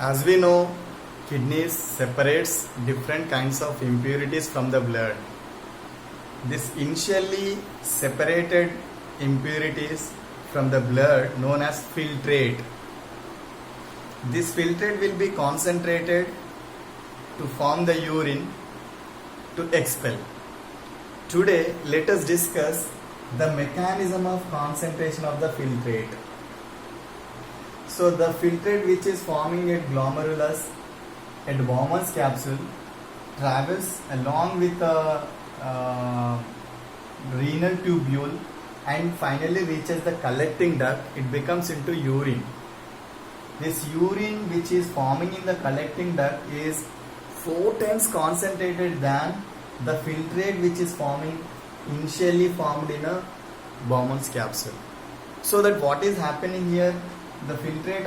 As we know, kidneys separates different kinds of impurities from the blood. This initially separated impurities from the blood known as filtrate. This filtrate will be concentrated to form the urine to expel. Today, let us discuss the mechanism of concentration of the filtrate. So the filtrate which is forming at glomerulus at Bowman's capsule travels along with the renal tubule and finally reaches the collecting duct. It becomes into urine. This urine which is forming in the collecting duct is 4 times concentrated than the filtrate which is initially formed in a Bowman's capsule. So that what is happening here, the filtrate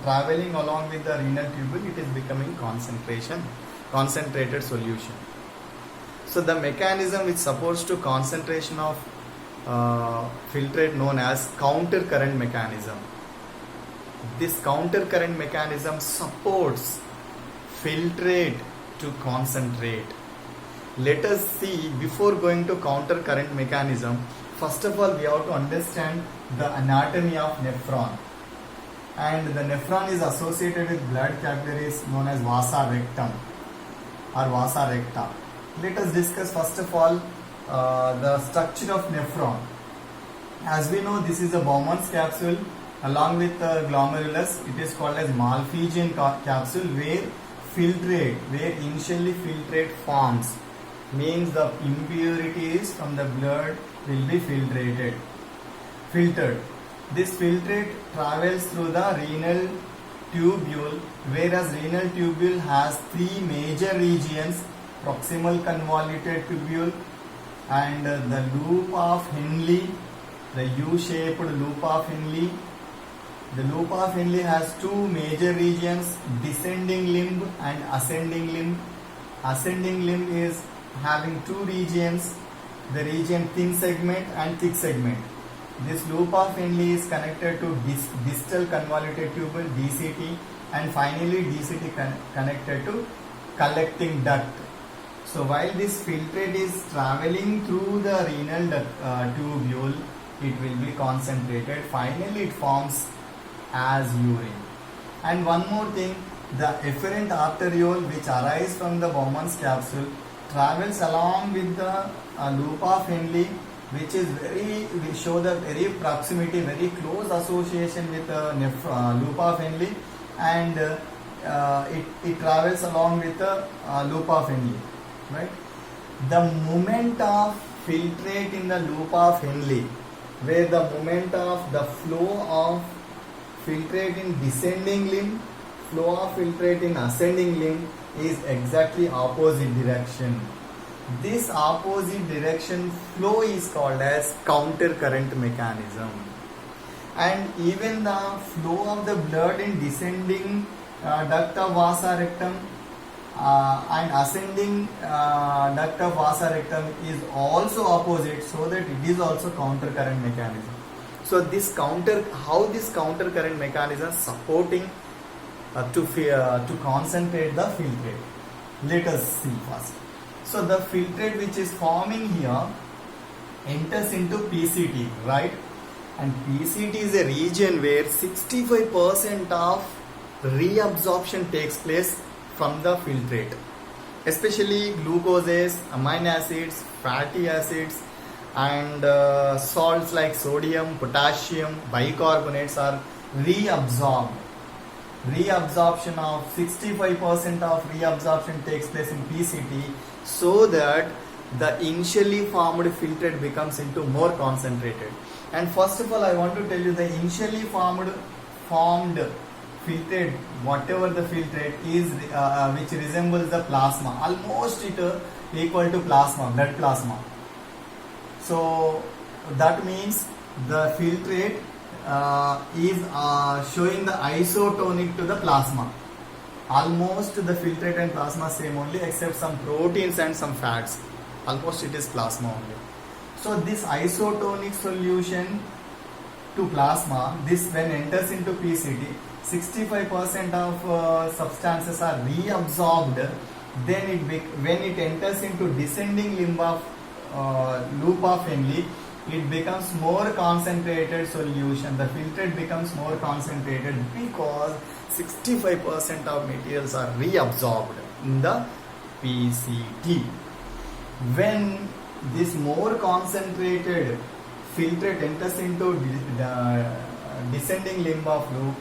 traveling along with the renal tubule, it is becoming concentrated solution. So the mechanism which supports to concentration of filtrate known as counter current mechanism. This counter current mechanism supports filtrate to concentrate. Let us see, before going to counter current mechanism, first of all we have to understand the anatomy of nephron. And the nephron is associated with blood capillaries known as vasa rectum or vasa recta. Let us discuss first of all the structure of nephron. As we know, this is a Bowman's capsule along with glomerulus. It is called as Malpighian capsule where initially filtrate forms, means the impurities from the blood will be filtered. This filtrate travels through the renal tubule, whereas renal tubule has 3 major regions: proximal convoluted tubule and the loop of Henle, the U-shaped loop of Henle. The loop of Henle has 2 major regions: descending limb and ascending limb. Ascending limb is having 2 regions, the region thin segment and thick segment. This loop of Henle is connected to distal convoluted tubule DCT, and finally DCT connected to collecting duct. So while this filtrate is traveling through the renal tubule, it will be concentrated. Finally it forms as urine. And one more thing, the efferent arteriole which arises from the Bowman's capsule travels along with the loop of Henle, which is we show the very proximity, very close association with the loop of Henle, and it travels along with the loop of Henle, right? The movement of filtrate in the loop of Henle, where the movement of the flow of filtrate in descending limb, flow of filtrate in ascending limb is exactly opposite direction. This opposite direction flow is called as counter current mechanism. And even the flow of the blood in descending duct of vasa rectum and ascending duct of vasa rectum is also opposite, so that it is also counter current mechanism. So how this counter current mechanism supporting to concentrate the filtrate. Let us see first. So the filtrate which is forming here enters into PCT, right? And PCT is a region where 65% of reabsorption takes place from the filtrate, especially glucoses, amino acids, fatty acids, and salts like sodium, potassium, bicarbonates are reabsorbed. Reabsorption of 65% of reabsorption takes place in PCT, so that the initially formed filtrate becomes into more concentrated. And first of all, I want to tell you the initially formed filtrate, whatever the filtrate is, which resembles the plasma, almost it equal to plasma, blood plasma. So that means the filtrate is showing the isotonic to the plasma. Almost the filtrate and plasma same only, except some proteins and some fats. Almost it is plasma only. So this isotonic solution to plasma, this when enters into PCT, 65% of substances are reabsorbed, then when it enters into descending limb of loop of Henle, it becomes more concentrated solution. The filtrate becomes more concentrated because 65% of materials are reabsorbed in the PCT. When this more concentrated filtrate enters into the descending limb of loop,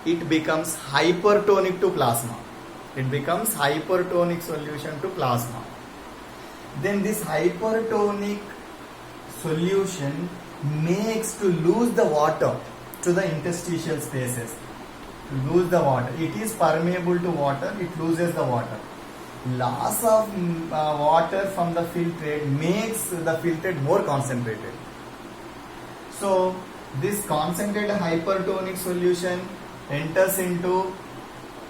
it becomes hypertonic to plasma. It becomes hypertonic solution to plasma. Then this hypertonic solution makes to lose the water to the interstitial spaces. To lose the water. It is permeable to water, it loses the water. Loss of water from the filtrate makes the filtrate more concentrated. So this concentrated hypertonic solution enters into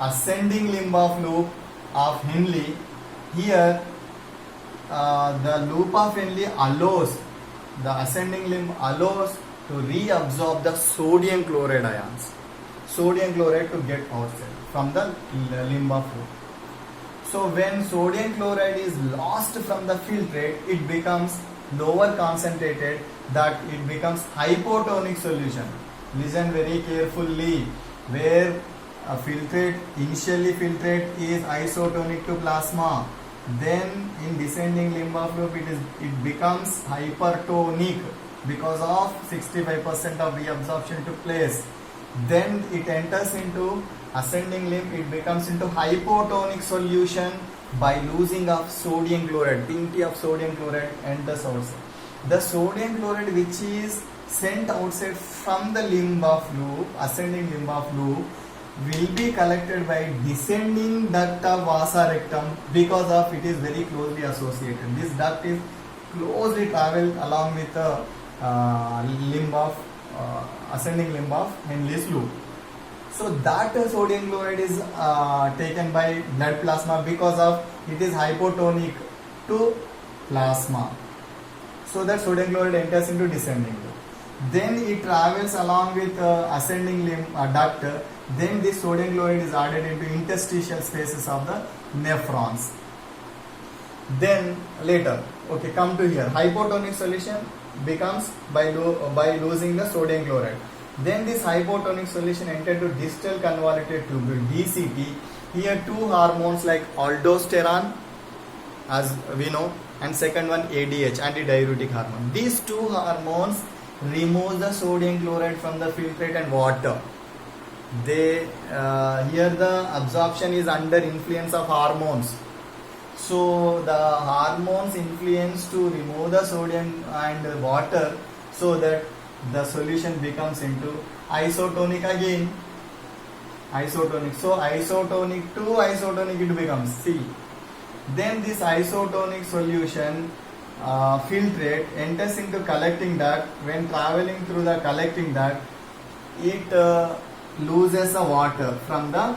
ascending limb of loop of Henle. Here the loop of Henle allows, the ascending limb allows to reabsorb the sodium chloride ions. Sodium chloride to get outside from the limb of loop. So when sodium chloride is lost from the filtrate, it becomes lower concentrated, that it becomes hypotonic solution. Listen very carefully. Where a filtrate, initially filtrate is isotonic to plasma, then in descending limb of loop it becomes hypertonic because of 65% of reabsorption took place. Then it enters into ascending limb, it becomes into hypotonic solution by losing of sodium chloride. Plenty of sodium chloride enters outside. The sodium chloride which is sent outside from the limb of loop, ascending limb of loop, will be collected by descending duct of vasa rectum because of it is very closely associated. This duct is closely traveled along with the limb of ascending limb of Henle's loop. So that sodium chloride is taken by blood plasma because of it is hypotonic to plasma. So that sodium chloride enters into descending limb. Then it travels along with ascending limb duct. Then this sodium chloride is added into interstitial spaces of the nephrons. Then later, okay, come to here. Hypotonic solution becomes by losing the sodium chloride. Then this hypotonic solution entered to distal convoluted tubule DCT. Here two hormones like aldosterone, as we know, and second one ADH, antidiuretic hormone. These two hormones remove the sodium chloride from the filtrate and water. They here the absorption is under influence of hormones. So the hormones influence to remove the sodium and water, so that the solution becomes into isotonic again. Isotonic. So isotonic to isotonic it becomes C. Then this isotonic solution filtrate enters into collecting duct. When traveling through the collecting duct, it loses the water from the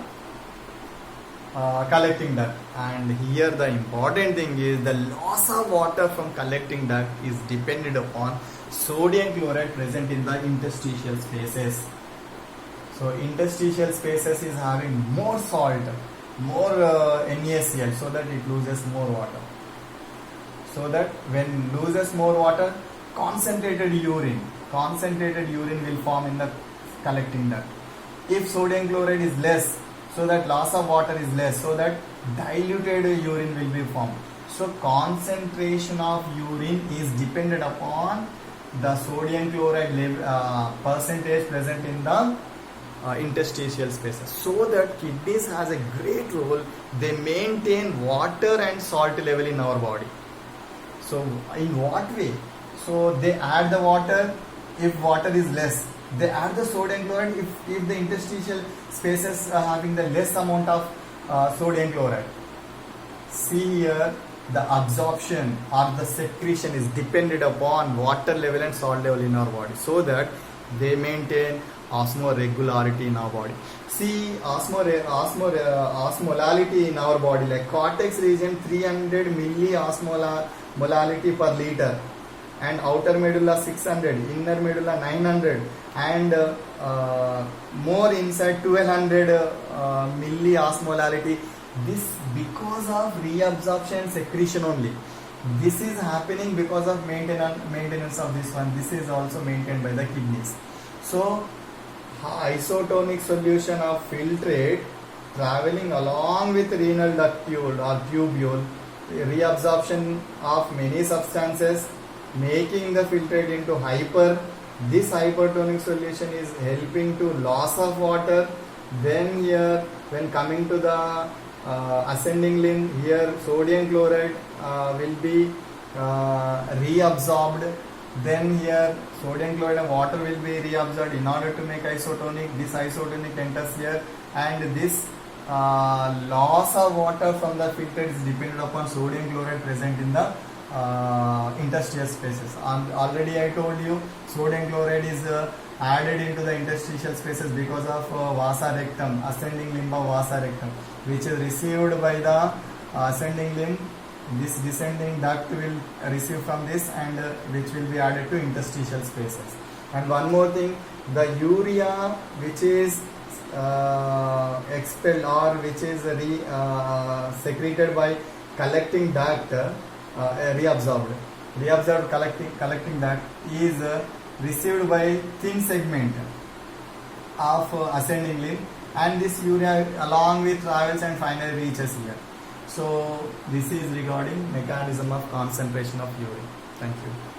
collecting duct. And here the important thing is the loss of water from collecting duct is dependent upon sodium chloride present in the interstitial spaces. So interstitial spaces is having more salt, more NaCl, so that it loses more water. So that when loses more water, concentrated urine will form in the collecting duct. If sodium chloride is less, so that loss of water is less, so that diluted urine will be formed. So concentration of urine is dependent upon the sodium chloride percentage present in the interstitial spaces. So that kidneys has a great role. They maintain water and salt level in our body. So in what way? So they add the water if water is less. They add the sodium chloride if the interstitial spaces are having the less amount of sodium chloride. See here, the absorption or the secretion is dependent upon water level and salt level in our body, so that they maintain osmoregularity in our body. See osmolality in our body, like cortex region 300 milli osmolality per liter. and outer medulla 600, inner medulla 900, and more inside 1200 milliosmolarity. This because of reabsorption secretion only. This is happening because of maintenance of this one. This is also maintained by the kidneys. So isotonic solution of filtrate traveling along with renal ductule or tubule, reabsorption of many substances, making the filtrate into hyper. This hypertonic solution is helping to loss of water. Then here, when coming to the ascending limb, here sodium chloride will be reabsorbed. Then here sodium chloride and water will be reabsorbed in order to make isotonic. This isotonic enters here, and this loss of water from the filtrate is dependent upon sodium chloride present in the interstitial spaces. Already I told you sodium chloride is added into the interstitial spaces because of vasa rectum, ascending limb of vasa rectum, which is received by the ascending limb. This descending duct will receive from this, and which will be added to interstitial spaces. And one more thing, the urea which is expelled or which is secreted by collecting duct, reabsorbed collecting duct is received by thin segment of ascending limb, and this urea along with travels and finally reaches here. So this is regarding mechanism of concentration of urine. Thank you.